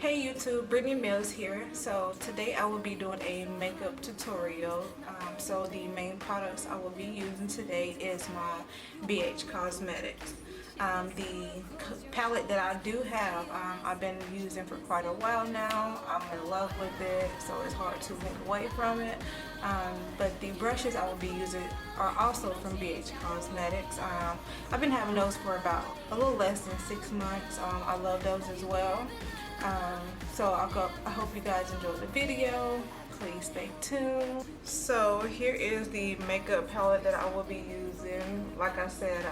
Hey YouTube, Brittany Mills here. So today I will be doing a makeup tutorial. So the main products I will be using today is my BH Cosmetics. The palette that I do have, I've been using for quite a while now. I'm in love with it, so it's hard to look away from it. But the brushes I will be using are also from BH Cosmetics. I've been having those for about a little less than 6 months. I love those as well. So I hope you guys enjoyed the video. Please stay tuned. So here is the makeup palette that I will be using. Like I said,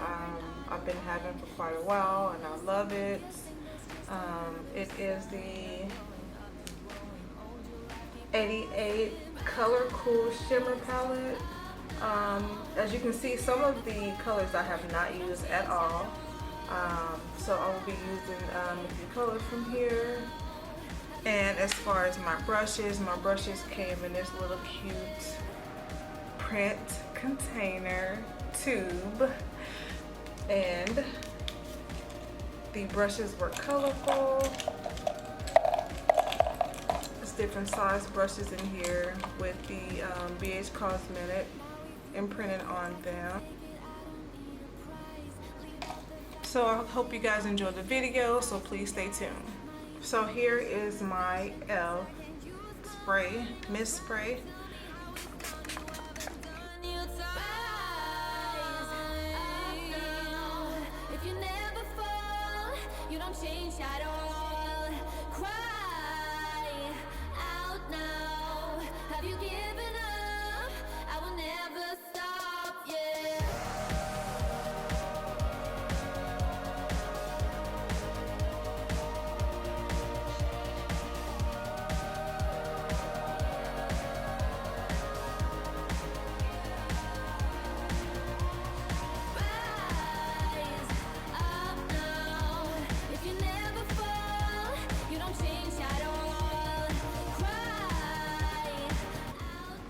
I've been having for quite a while and I love it. It is the 88 Color Cool Shimmer palette. As you can see, some of the colors I have not used at all. So I will be using a few colors from here. And as far as my brushes came in this little cute print container tube. And the brushes were colorful. There's different size brushes in here with the BH Cosmetic imprinted on them. So I hope you guys enjoyed the video, so please stay tuned. So here is my e.l.f. spray, mist spray. If you never fall, you don't change at all. Cry out now. Have you given up? I will never stop, yeah.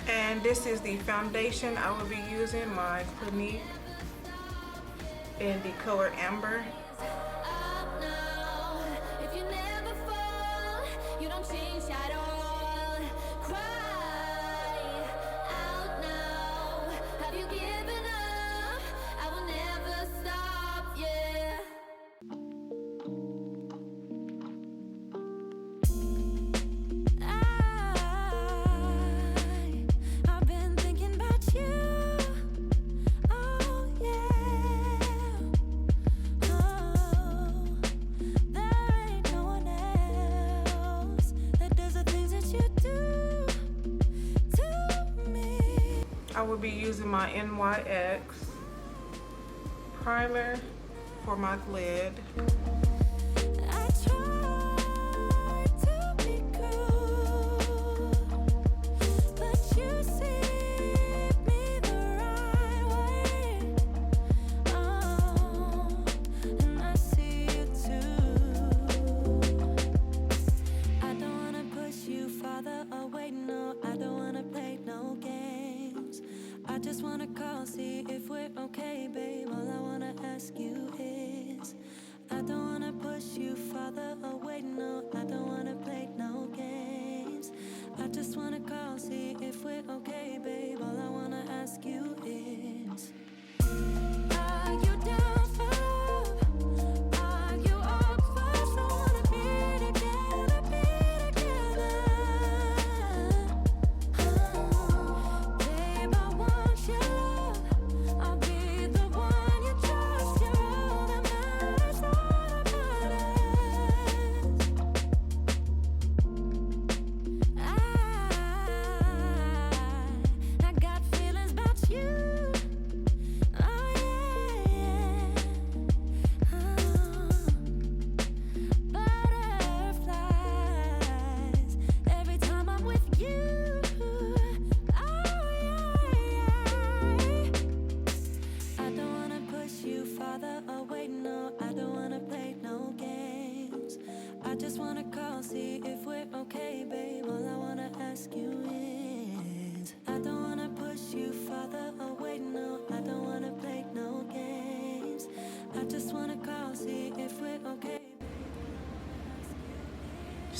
And this is the foundation I will be using, my Clinique in the color Amber. I will be using my NYX primer for my lid. See if we're okay, babe. All I wanna ask you is, I don't wanna push you farther away, no. I don't wanna play no games. I just wanna call, see if we're okay, babe. All I wanna ask you is, are you down for love? Are you up for us? I wanna be together, be together. Babe, I want you.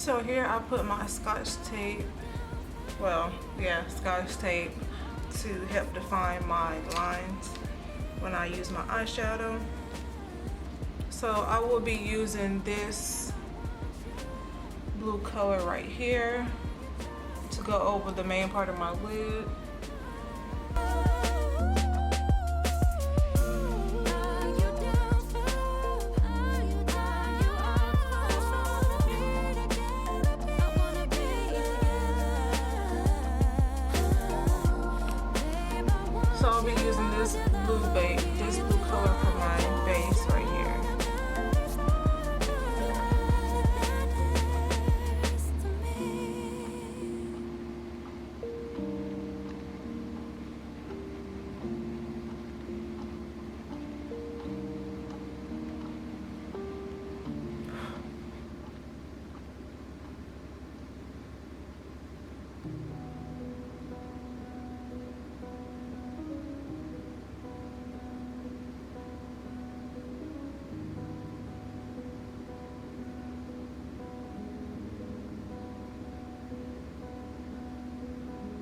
So here I put my scotch tape, well, yeah, scotch tape to help define my lines when I use my eyeshadow. So I will be using this blue color right here to go over the main part of my lid. So I'll be using this blue color for my base right here.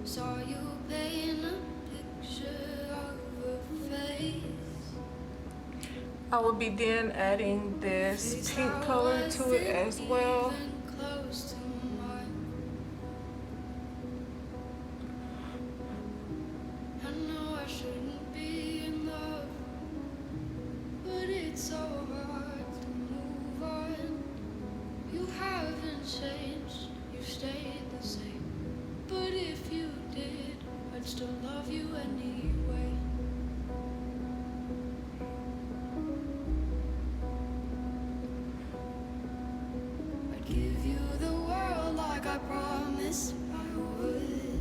Saw you paint a picture of a face. I will be then adding this pink color to it as well. Close to mine. I know I shouldn't be in love, but it's so hard to move on. You haven't changed, you stayed the same. But if you did, I'd still love you anyway. I'd give you the world like I promised I would.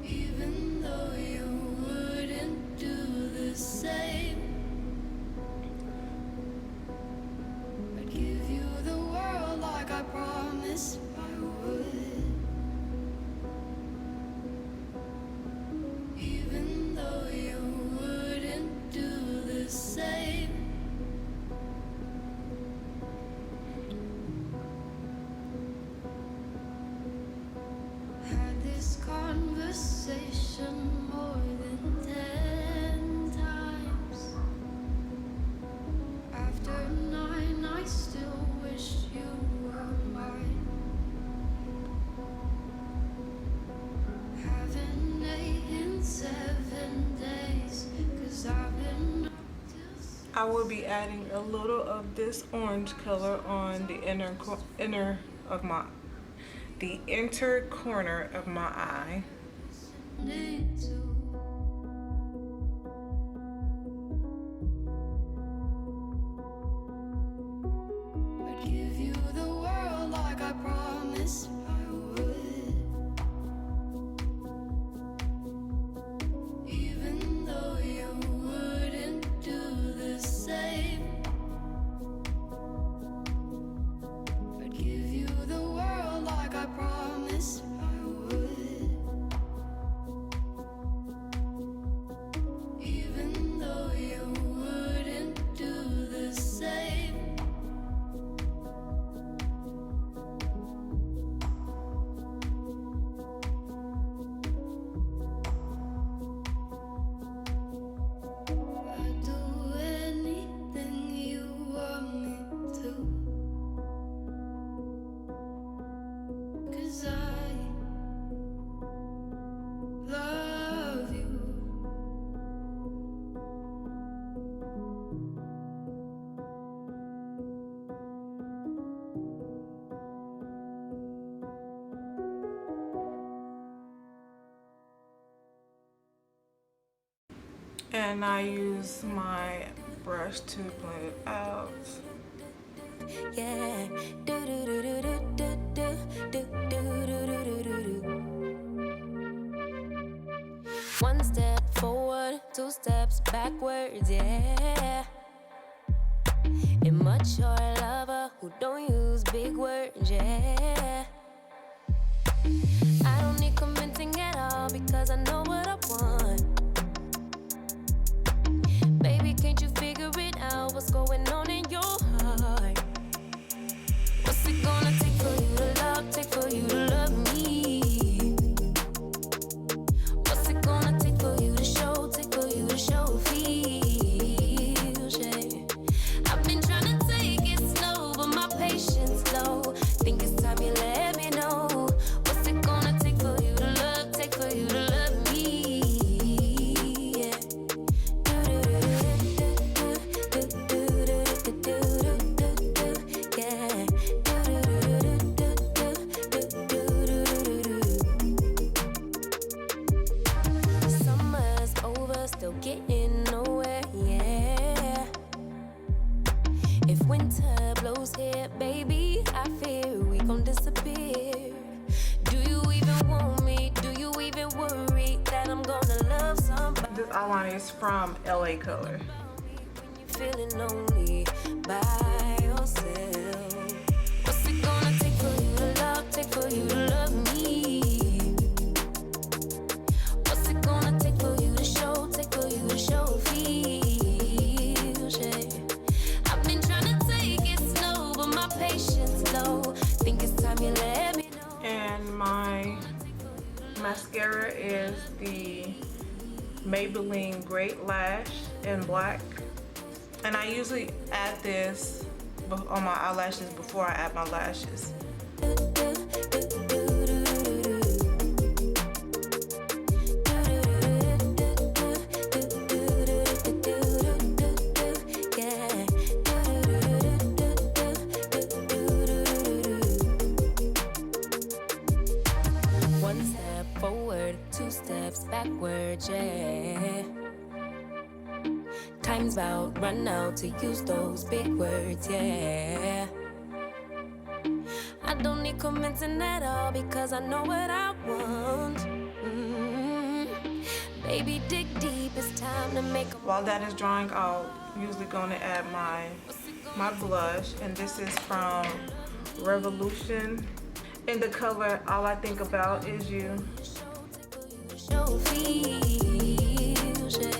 Even though you wouldn't do the same. I'd give you the world like I promised I would. Even though you wouldn't do the same. Had this conversation more than 10 times. After 9, I still wish you were mine. Haven't ate in 7 days, 'cause I've been up till I will be adding a little of this orange color on the inner corner of my eye. need to. I'd give you the world like I promised I would. Even though you wouldn't do the same. I'd give you the world like I promised I would. Even though you wouldn't do the same. I'd do anything you want me to. 'Cause I love you. And I use my brush to blend it out. Yeah. Do do do do do do do do do do do do do. One step forward, 2 steps backwards, yeah. Immature lover who don't use big words, yeah. I don't need convincing at all because I know what I want. Baby, can't you figure it out? What's going on in your heart? eyeliner is from LA Color. Feeling lonely by yourself. What's it gonna take for you to love me? What's it gonna take for you to show feels, yeah. I've been trying to take it slow, but my patience low. Think it's time you let me know. And my mascara is the Maybelline Great Lash in black. And I usually add this on my eyelashes before I add my lashes. One step forward, two steps backwards, yeah. Time's about run out to use those big words, yeah. I don't need commenting at all because I know what I want. Baby, dig deep, it's time to make a... While that is drying, I'll usually going to add my blush, and this is from Revolution. In the color All I Think About Is You. Show feels, yeah.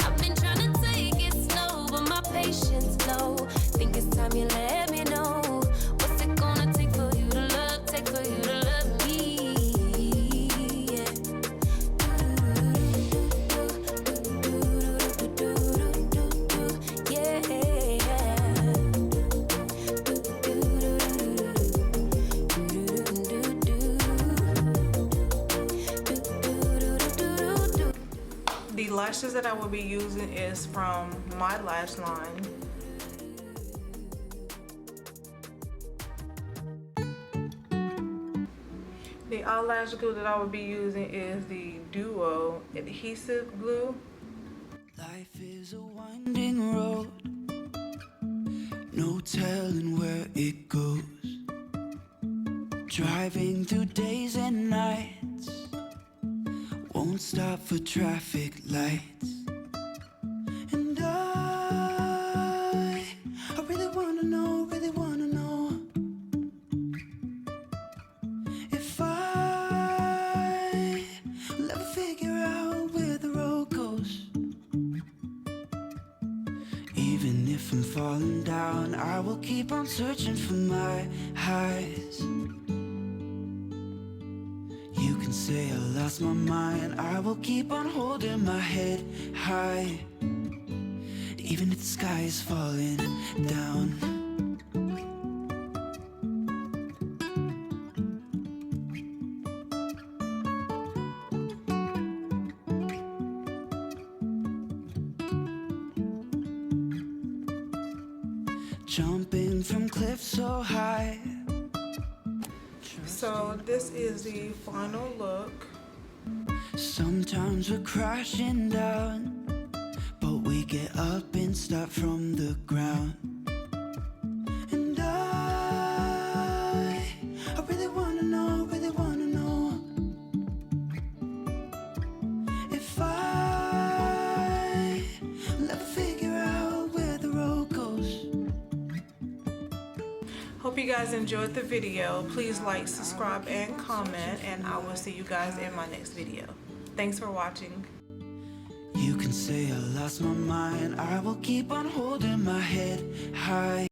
I've been trying to take it slow, but my patience low. Think it's time you let me know. What's it gonna take for you to love me? Yeah. The lashes that I will be using is from my lash line. The eyelash glue that I will be using is the Duo Adhesive Glue. Life is a winding road, no telling where it goes. Driving through days and nights, won't stop for traffic lights. And I really wanna know if I will ever figure out where the road goes. Even if I'm falling down, I will keep on searching for my highs. You can say I lost my mind, I will keep on holding my head high, even if the sky is falling down. Jumping from cliffs so high. So this is the final look. Sometimes we're crashing down, but we get up and start from the ground. And I really wanna know if I will ever figure out where the road goes. Hope you guys enjoyed the video. Please like, subscribe, and comment, and I will see you guys in my next video. Thanks for watching. You can say I lost my mind, I will keep on holding my head high.